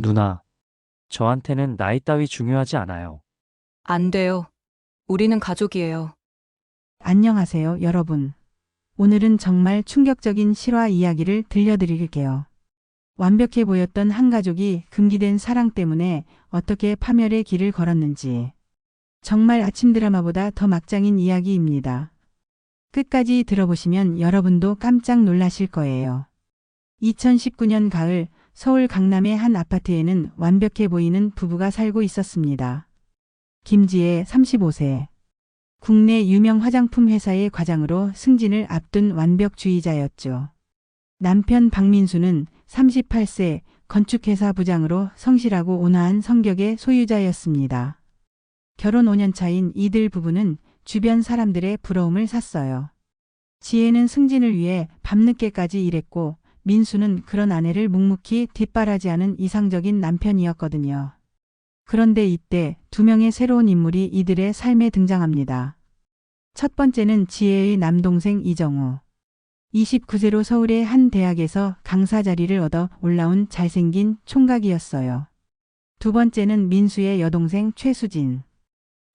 누나, 저한테는 나이 따위 중요하지 않아요. 안 돼요. 우리는 가족이에요. 안녕하세요, 여러분. 오늘은 정말 충격적인 실화 이야기를 들려드릴게요. 완벽해 보였던 한 가족이 금기된 사랑 때문에 어떻게 파멸의 길을 걸었는지. 정말 아침 드라마보다 더 막장인 이야기입니다. 끝까지 들어보시면 여러분도 깜짝 놀라실 거예요. 2019년 가을 서울 강남의 한 아파트에는 완벽해 보이는 부부가 살고 있었습니다. 김지혜 35세. 국내 유명 화장품 회사의 과장으로 승진을 앞둔 완벽주의자였죠. 남편 박민수는 38세 건축회사 부장으로 성실하고 온화한 성격의 소유자였습니다. 결혼 5년 차인 이들 부부는 주변 사람들의 부러움을 샀어요. 지혜는 승진을 위해 밤늦게까지 일했고 민수는 그런 아내를 묵묵히 뒷바라지하는 이상적인 남편이었거든요. 그런데 이때 두 명의 새로운 인물이 이들의 삶에 등장합니다. 첫 번째는 지혜의 남동생 이정우. 29세로 서울의 한 대학에서 강사 자리를 얻어 올라온 잘생긴 총각이었어요. 두 번째는 민수의 여동생 최수진.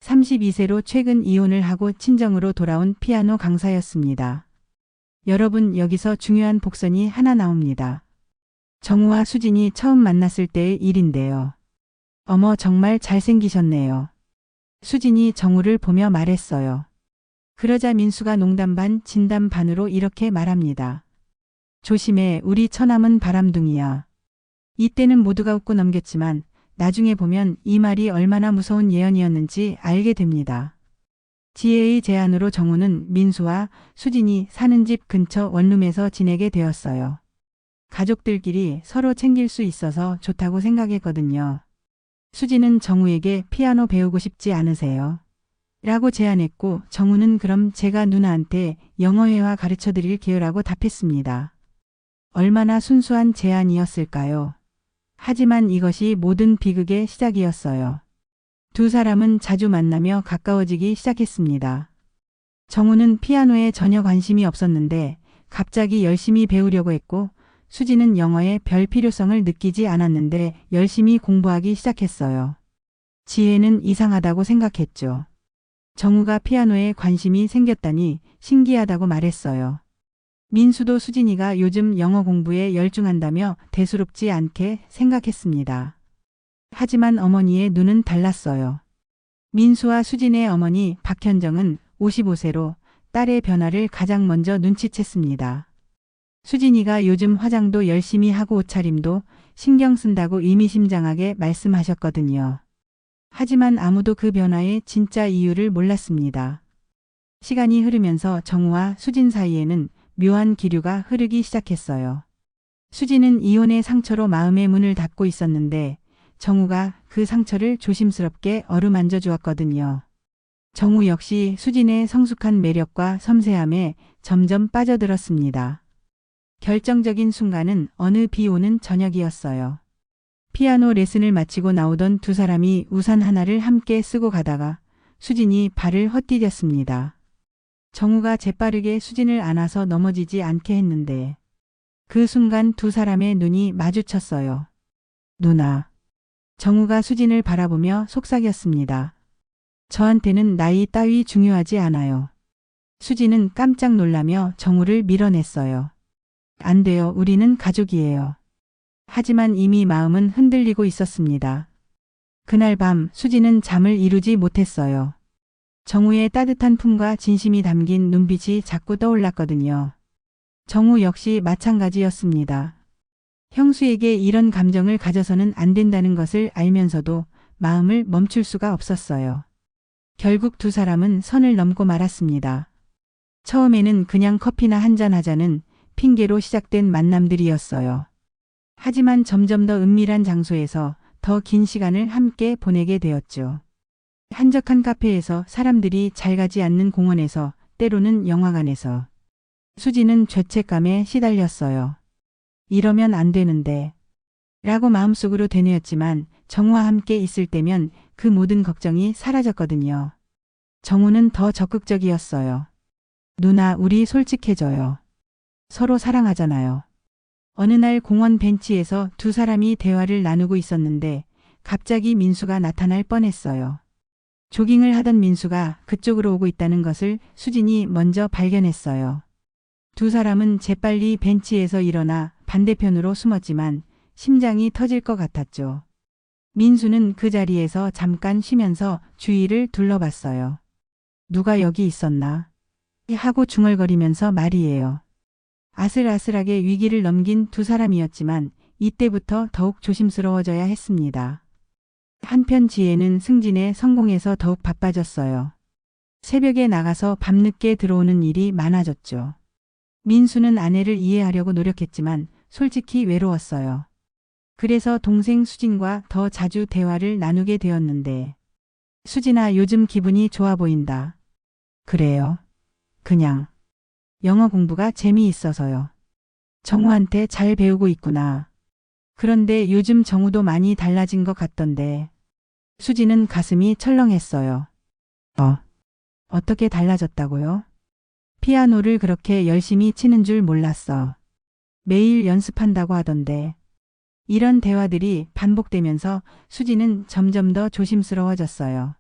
32세로 최근 이혼을 하고 친정으로 돌아온 피아노 강사였습니다. 여러분, 여기서 중요한 복선이 하나 나옵니다. 정우와 수진이 처음 만났을 때의 일인데요. 어머, 정말 잘생기셨네요. 수진이 정우를 보며 말했어요. 그러자 민수가 농담 반 진담 반으로 이렇게 말합니다. 조심해, 우리 처남은 바람둥이야. 이때는 모두가 웃고 넘겼지만 나중에 보면 이 말이 얼마나 무서운 예언이었는지 알게 됩니다. 지혜의 제안으로 정우는 민수와 수진이 사는 집 근처 원룸에서 지내게 되었어요. 가족들끼리 서로 챙길 수 있어서 좋다고 생각했거든요. 수진은 정우에게 피아노 배우고 싶지 않으세요? 라고 제안했고 정우는 그럼 제가 누나한테 영어회화 가르쳐 드릴게요 라고 답했습니다. 얼마나 순수한 제안이었을까요? 하지만 이것이 모든 비극의 시작이었어요. 두 사람은 자주 만나며 가까워지기 시작했습니다. 정우는 피아노에 전혀 관심이 없었는데 갑자기 열심히 배우려고 했고 수지는 영어에 별 필요성을 느끼지 않았는데 열심히 공부하기 시작했어요. 지혜는 이상하다고 생각했죠. 정우가 피아노에 관심이 생겼다니 신기하다고 말했어요. 민수도 수진이가 요즘 영어 공부에 열중한다며 대수롭지 않게 생각했습니다. 하지만 어머니의 눈은 달랐어요. 민수와 수진의 어머니 박현정은 55세로 딸의 변화를 가장 먼저 눈치챘습니다. 수진이가 요즘 화장도 열심히 하고 옷차림도 신경 쓴다고 의미심장하게 말씀하셨거든요. 하지만 아무도 그 변화의 진짜 이유를 몰랐습니다. 시간이 흐르면서 정우와 수진 사이에는 묘한 기류가 흐르기 시작했어요. 수진은 이혼의 상처로 마음의 문을 닫고 있었는데 정우가 그 상처를 조심스럽게 어루만져 주었거든요. 정우 역시 수진의 성숙한 매력과 섬세함에 점점 빠져들었습니다. 결정적인 순간은 어느 비 오는 저녁이었어요. 피아노 레슨을 마치고 나오던 두 사람이 우산 하나를 함께 쓰고 가다가 수진이 발을 헛디뎠습니다. 정우가 재빠르게 수진을 안아서 넘어지지 않게 했는데 그 순간 두 사람의 눈이 마주쳤어요. 누나. 정우가 수진을 바라보며 속삭였습니다. 저한테는 나이 따위 중요하지 않아요. 수진은 깜짝 놀라며 정우를 밀어냈어요. 안 돼요. 우리는 가족이에요. 하지만 이미 마음은 흔들리고 있었습니다. 그날 밤 수진은 잠을 이루지 못했어요. 정우의 따뜻한 품과 진심이 담긴 눈빛이 자꾸 떠올랐거든요. 정우 역시 마찬가지였습니다. 형수에게 이런 감정을 가져서는 안 된다는 것을 알면서도 마음을 멈출 수가 없었어요. 결국 두 사람은 선을 넘고 말았습니다. 처음에는 그냥 커피나 한잔 하자는 핑계로 시작된 만남들이었어요. 하지만 점점 더 은밀한 장소에서 더 긴 시간을 함께 보내게 되었죠. 한적한 카페에서, 사람들이 잘 가지 않는 공원에서, 때로는 영화관에서. 수지는 죄책감에 시달렸어요. 이러면 안 되는데 라고 마음속으로 되뇌었지만 정우와 함께 있을 때면 그 모든 걱정이 사라졌거든요. 정우는 더 적극적이었어요. 누나, 우리 솔직해져요. 서로 사랑하잖아요. 어느 날 공원 벤치에서 두 사람이 대화를 나누고 있었는데 갑자기 민수가 나타날 뻔했어요. 조깅을 하던 민수가 그쪽으로 오고 있다는 것을 수진이 먼저 발견했어요. 두 사람은 재빨리 벤치에서 일어나 반대편으로 숨었지만 심장이 터질 것 같았죠. 민수는 그 자리에서 잠깐 쉬면서 주위를 둘러봤어요. 누가 여기 있었나? 하고 중얼거리면서 말이에요. 아슬아슬하게 위기를 넘긴 두 사람이었지만 이때부터 더욱 조심스러워져야 했습니다. 한편 지혜는 승진에 성공해서 더욱 바빠졌어요. 새벽에 나가서 밤늦게 들어오는 일이 많아졌죠. 민수는 아내를 이해하려고 노력했지만 솔직히 외로웠어요. 그래서 동생 수진과 더 자주 대화를 나누게 되었는데, 수진아, 요즘 기분이 좋아 보인다. 그래요? 그냥 영어 공부가 재미있어서요. 정우한테 잘 배우고 있구나. 그런데 요즘 정우도 많이 달라진 것 같던데. 수진은 가슴이 철렁했어요. 어떻게 달라졌다고요? 피아노를 그렇게 열심히 치는 줄 몰랐어. 매일 연습한다고 하던데. 이런 대화들이 반복되면서 수진은 점점 더 조심스러워졌어요.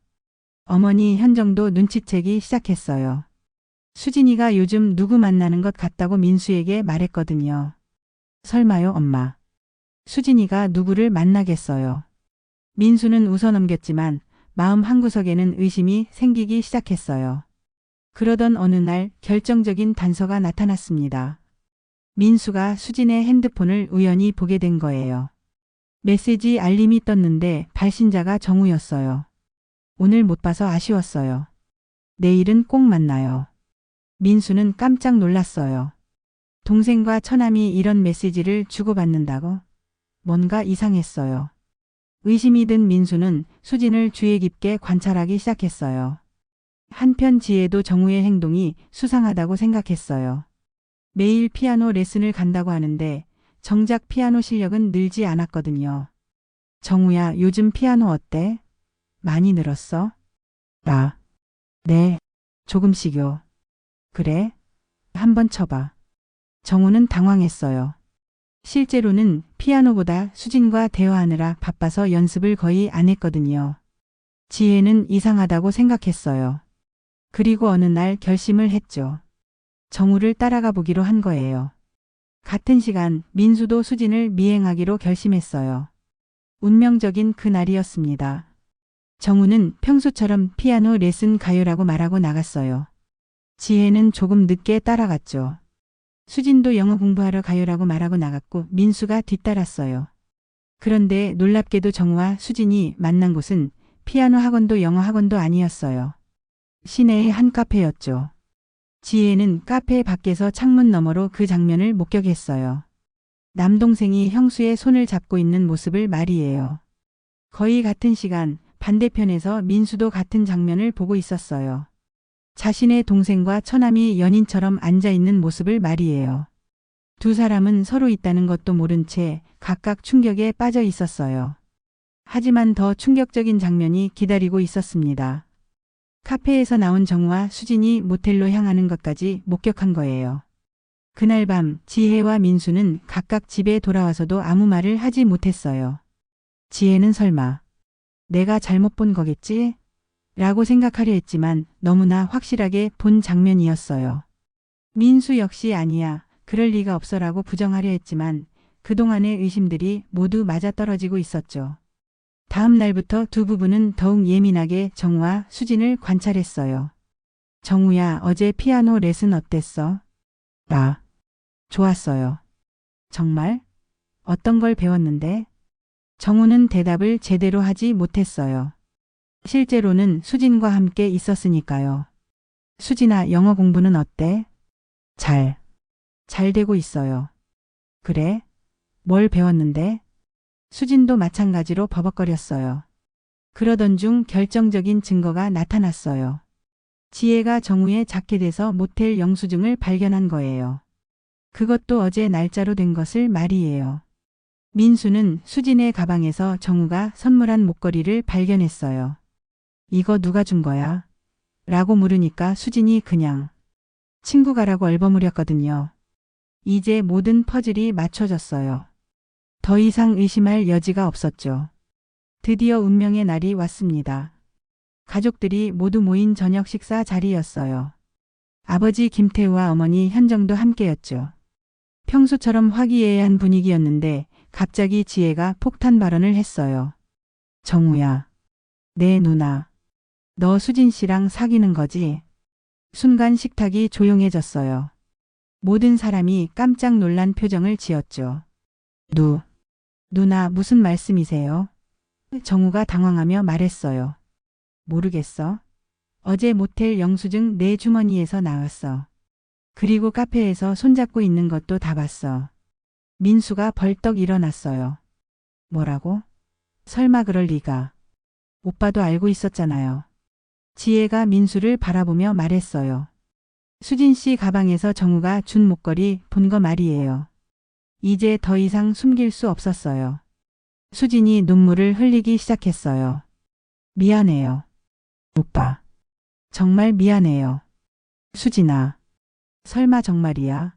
어머니 현정도 눈치채기 시작했어요. 수진이가 요즘 누구 만나는 것 같다고 민수에게 말했거든요. 설마요, 엄마. 수진이가 누구를 만나겠어요. 민수는 웃어넘겼지만 마음 한구석에는 의심이 생기기 시작했어요. 그러던 어느 날 결정적인 단서가 나타났습니다. 민수가 수진의 핸드폰을 우연히 보게 된 거예요. 메시지 알림이 떴는데 발신자가 정우였어요. 오늘 못 봐서 아쉬웠어요. 내일은 꼭 만나요. 민수는 깜짝 놀랐어요. 동생과 처남이 이런 메시지를 주고받는다고? 뭔가 이상했어요. 의심이 든 민수는 수진을 주의 깊게 관찰하기 시작했어요. 한편 지혜도 정우의 행동이 수상하다고 생각했어요. 매일 피아노 레슨을 간다고 하는데 정작 피아노 실력은 늘지 않았거든요. 정우야, 요즘 피아노 어때? 많이 늘었어? 네, 조금씩요. 그래? 한번 쳐봐. 정우는 당황했어요. 실제로는 피아노보다 수진과 대화하느라 바빠서 연습을 거의 안 했거든요. 지혜는 이상하다고 생각했어요. 그리고 어느 날 결심을 했죠. 정우를 따라가 보기로 한 거예요. 같은 시간 민수도 수진을 미행하기로 결심했어요. 운명적인 그날이었습니다. 정우는 평소처럼 피아노 레슨 가요라고 말하고 나갔어요. 지혜는 조금 늦게 따라갔죠. 수진도 영어 공부하러 가요라고 말하고 나갔고 민수가 뒤따랐어요. 그런데 놀랍게도 정우와 수진이 만난 곳은 피아노 학원도 영어 학원도 아니었어요. 시내의 한 카페였죠. 지혜는 카페 밖에서 창문 너머로 그 장면을 목격했어요. 남동생이 형수의 손을 잡고 있는 모습을 말이에요. 거의 같은 시간 반대편에서 민수도 같은 장면을 보고 있었어요. 자신의 동생과 처남이 연인처럼 앉아있는 모습을 말이에요. 두 사람은 서로 있다는 것도 모른 채 각각 충격에 빠져 있었어요. 하지만 더 충격적인 장면이 기다리고 있었습니다. 카페에서 나온 정우와 수진이 모텔로 향하는 것까지 목격한 거예요. 그날 밤 지혜와 민수는 각각 집에 돌아와서도 아무 말을 하지 못했어요. 지혜는 설마 내가 잘못 본 거겠지? 라고 생각하려 했지만 너무나 확실하게 본 장면이었어요. 민수 역시 아니야. 그럴 리가 없어라고 부정하려 했지만 그동안의 의심들이 모두 맞아떨어지고 있었죠. 다음 날부터 두 부부는 더욱 예민하게 정우와 수진을 관찰했어요. 정우야, 어제 피아노 레슨 어땠어? 좋았어요. 정말? 어떤 걸 배웠는데? 정우는 대답을 제대로 하지 못했어요. 실제로는 수진과 함께 있었으니까요. 수진아, 영어 공부는 어때? 잘 되고 있어요. 그래? 뭘 배웠는데? 수진도 마찬가지로 버벅거렸어요. 그러던 중 결정적인 증거가 나타났어요. 지혜가 정우의 자켓에서 모텔 영수증을 발견한 거예요. 그것도 어제 날짜로 된 것을 말이에요. 민수는 수진의 가방에서 정우가 선물한 목걸이를 발견했어요. 이거 누가 준 거야? 라고 물으니까 수진이 그냥 친구가라고 얼버무렸거든요. 이제 모든 퍼즐이 맞춰졌어요. 더 이상 의심할 여지가 없었죠. 드디어 운명의 날이 왔습니다. 가족들이 모두 모인 저녁 식사 자리였어요. 아버지 김태우와 어머니 현정도 함께였죠. 평소처럼 화기애애한 분위기였는데 갑자기 지혜가 폭탄 발언을 했어요. 정우야, 내 누나, 너 수진 씨랑 사귀는 거지? 순간 식탁이 조용해졌어요. 모든 사람이 깜짝 놀란 표정을 지었죠. 누나 무슨 말씀이세요? 정우가 당황하며 말했어요. 모르겠어. 어제 모텔 영수증 내 주머니에서 나왔어. 그리고 카페에서 손잡고 있는 것도 다 봤어. 민수가 벌떡 일어났어요. 뭐라고? 설마 그럴 리가. 오빠도 알고 있었잖아요. 지혜가 민수를 바라보며 말했어요. 수진 씨 가방에서 정우가 준 목걸이 본 거 말이에요. 이제 더 이상 숨길 수 없었어요. 수진이 눈물을 흘리기 시작했어요. 미안해요. 오빠. 정말 미안해요. 수진아. 설마 정말이야?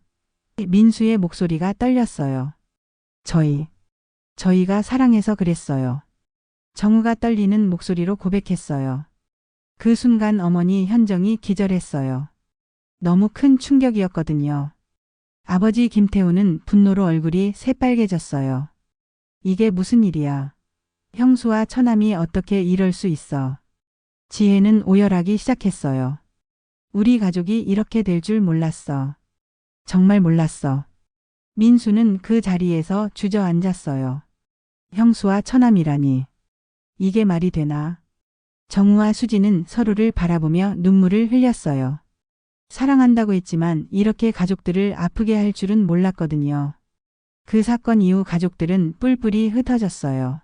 민수의 목소리가 떨렸어요. 저희가 사랑해서 그랬어요. 정우가 떨리는 목소리로 고백했어요. 그 순간 어머니 현정이 기절했어요. 너무 큰 충격이었거든요. 아버지 김태우는 분노로 얼굴이 새빨개졌어요. 이게 무슨 일이야? 형수와 처남이 어떻게 이럴 수 있어? 지혜는 오열하기 시작했어요. 우리 가족이 이렇게 될 줄 몰랐어. 정말 몰랐어. 민수는 그 자리에서 주저앉았어요. 형수와 처남이라니. 이게 말이 되나? 정우와 수지는 서로를 바라보며 눈물을 흘렸어요. 사랑한다고 했지만 이렇게 가족들을 아프게 할 줄은 몰랐거든요. 그 사건 이후 가족들은 뿔뿔이 흩어졌어요.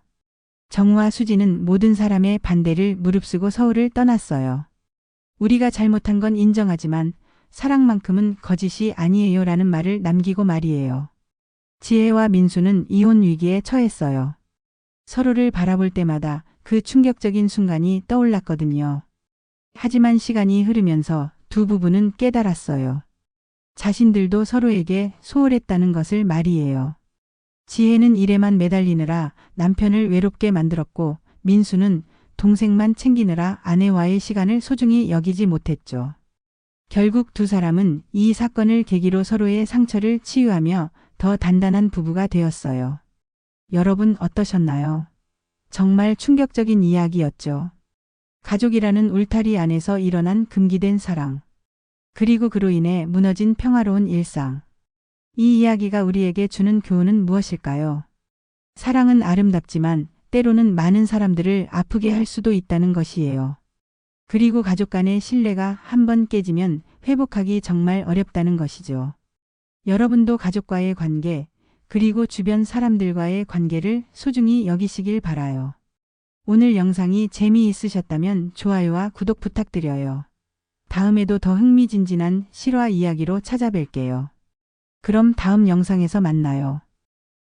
정우와 수지는 모든 사람의 반대를 무릅쓰고 서울을 떠났어요. 우리가 잘못한 건 인정하지만 사랑만큼은 거짓이 아니에요 라는 말을 남기고 말이에요. 지혜와 민수는 이혼 위기에 처했어요. 서로를 바라볼 때마다 그 충격적인 순간이 떠올랐거든요. 하지만 시간이 흐르면서 두 부부는 깨달았어요. 자신들도 서로에게 소홀했다는 것을 말이에요. 지혜는 일에만 매달리느라 남편을 외롭게 만들었고 민수는 동생만 챙기느라 아내와의 시간을 소중히 여기지 못했죠. 결국 두 사람은 이 사건을 계기로 서로의 상처를 치유하며 더 단단한 부부가 되었어요. 여러분 어떠셨나요? 정말 충격적인 이야기였죠. 가족이라는 울타리 안에서 일어난 금기된 사랑. 그리고 그로 인해 무너진 평화로운 일상. 이 이야기가 우리에게 주는 교훈은 무엇일까요? 사랑은 아름답지만 때로는 많은 사람들을 아프게 할 수도 있다는 것이에요. 그리고 가족 간의 신뢰가 한번 깨지면 회복하기 정말 어렵다는 것이죠. 여러분도 가족과의 관계, 그리고 주변 사람들과의 관계를 소중히 여기시길 바라요. 오늘 영상이 재미있으셨다면 좋아요와 구독 부탁드려요. 다음에도 더 흥미진진한 실화 이야기로 찾아뵐게요. 그럼 다음 영상에서 만나요.